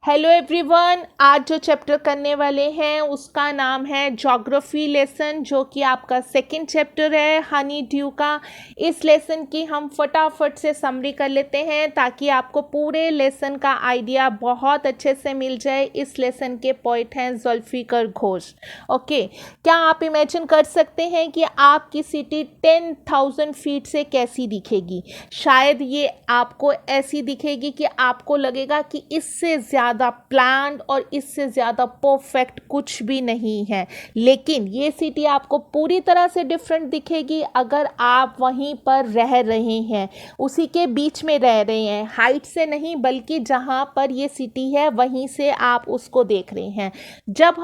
Hello everyone, आज जो chapter करने वाले हैं उसका नाम है ज्योग्राफी लेसन, जो कि आपका सेकंड चैप्टर है हनी ड्यू का। इस लेसन की हम फटाफट से समरी कर लेते हैं ताकि आपको पूरे लेसन का आइडिया बहुत अच्छे से मिल जाए। इस लेसन के पोइट हैं जुल्फिकर घोष। ओके, क्या आप इमेजिन कर सकते हैं कि आपकी सिटी 10,000 फीट से कैसी दिखेगी? शायद ये आपको ऐसी दिखेगी कि आपको लगेगा कि इससे ज़्यादा प्लान्ड और इससे ज़्यादा परफेक्ट कुछ भी नहीं है। लेकिन ये सिटी आपको पूरी तरह से डिफरेंट दिखेगी अगर आप वहीं पर रह रहे हैं, उसी के बीच में रह रहे हैं। हाइट से नहीं बल्कि जहाँ पर ये सिटी है वहीं से आप उसको देख रहे हैं। जब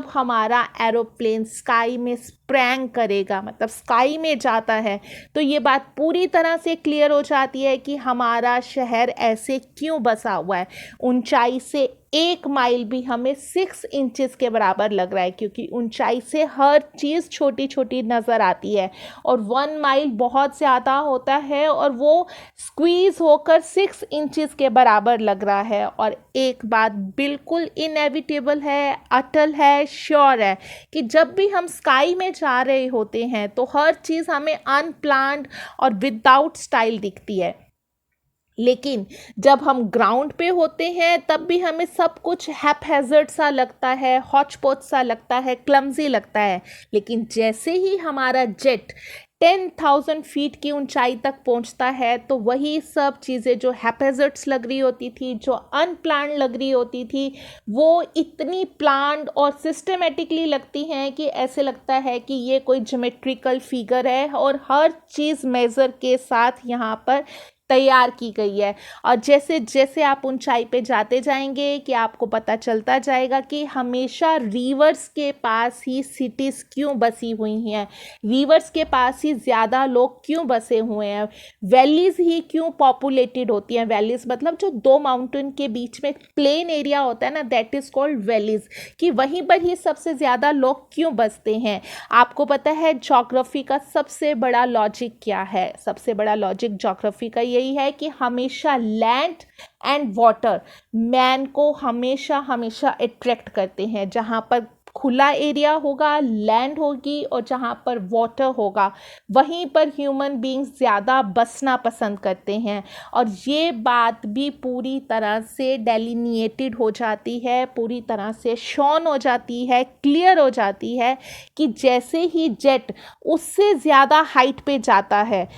हमारा एरोप्लेन स्काई में स्प्रैंग करेगा, मतलब स्काई में जाता है, तो ये बात पूरी तरह से क्लियर हो जाती है कि हमारा शहर ऐसे क्यों बसा हुआ है। ऊंचाई से 1 माइल भी हमें 6 इंचेस के बराबर लग रहा है, क्योंकि ऊंचाई से हर चीज़ छोटी छोटी नज़र आती है और 1 माइल बहुत ज़्यादा होता है और वो स्क्वीज होकर 6 इंचेस के बराबर लग रहा है। और एक बात बिल्कुल इनएविटेबल है, अटल है, श्योर है कि जब भी हम स्काई में जा रहे होते हैं तो हर चीज़ हमें अनप्लान्ड और विदाउट स्टाइल दिखती है। लेकिन जब हम ग्राउंड पे होते हैं तब भी हमें सब कुछ हैपहैज़र्ड सा लगता है, हॉचपॉच सा लगता है, क्लमजी लगता है। लेकिन जैसे ही हमारा जेट 10,000 फीट की ऊंचाई तक पहुंचता है तो वही सब चीज़ें जो हैपहैज़र्ड्स लग रही होती थी, जो अनप्लान्ड लग रही होती थी, वो इतनी प्लान्ड और सिस्टमेटिकली लगती हैं कि ऐसे लगता है कि ये कोई ज्योमेट्रिकल फिगर है और हर चीज़ मेज़र के साथ यहाँ पर तैयार की गई है। और जैसे जैसे आप ऊंचाई पे जाते जाएंगे कि आपको पता चलता जाएगा कि हमेशा रिवर्स के पास ही सिटीज़ क्यों बसी हुई हैं, रिवर्स के पास ही ज़्यादा लोग क्यों बसे हुए हैं, वैलीज़ ही क्यों पॉपुलेटेड होती हैं। वैलीज़ मतलब जो 2 माउंटेन के बीच में प्लेन एरिया होता है ना, दैट इज़ कॉल्ड वैलीज़, कि वहीं पर ही सबसे ज़्यादा लोग क्यों बसते हैं। आपको पता है ज्योग्राफी का सबसे बड़ा लॉजिक क्या है? सबसे बड़ा लॉजिक ज्योग्राफी का यही है कि हमेशा लैंड एंड वाटर मैन को हमेशा हमेशा अट्रैक्ट करते हैं। जहाँ पर खुला एरिया होगा, लैंड होगी, और जहाँ पर वाटर होगा वहीं पर ह्यूमन बींग्स ज़्यादा बसना पसंद करते हैं। और ये बात भी पूरी तरह से डेलिनिएटेड हो जाती है, पूरी तरह से शॉन हो जाती है, क्लियर हो जाती है कि जैसे ही जेट उससे ज़्यादा हाइट पे जाता है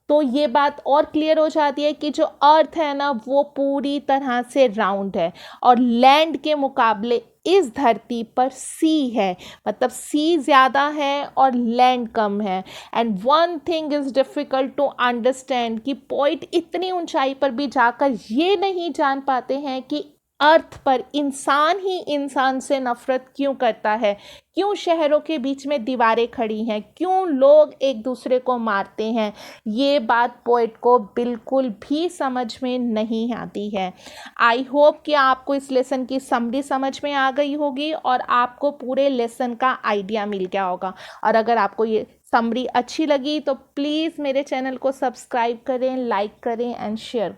तो ये बात और क्लियर हो जाती है कि जो अर्थ है ना वो पूरी तरह से राउंड है और लैंड के मुकाबले इस धरती पर सी है, मतलब सी ज़्यादा है और लैंड कम है। And one thing is difficult to understand कि पोइट इतनी ऊंचाई पर भी जाकर ये नहीं जान पाते हैं कि अर्थ पर इंसान ही इंसान से नफरत क्यों करता है, क्यों शहरों के बीच में दीवारें खड़ी हैं, क्यों लोग एक दूसरे को मारते हैं। ये बात पोएट को बिल्कुल भी समझ में नहीं आती है। आई होप कि आपको इस लेसन की समरी समझ में आ गई होगी और आपको पूरे लेसन का आइडिया मिल गया होगा। और अगर आपको ये समरी अच्छी लगी तो प्लीज़ मेरे चैनल को सब्सक्राइब करें, लाइक करें एंड शेयर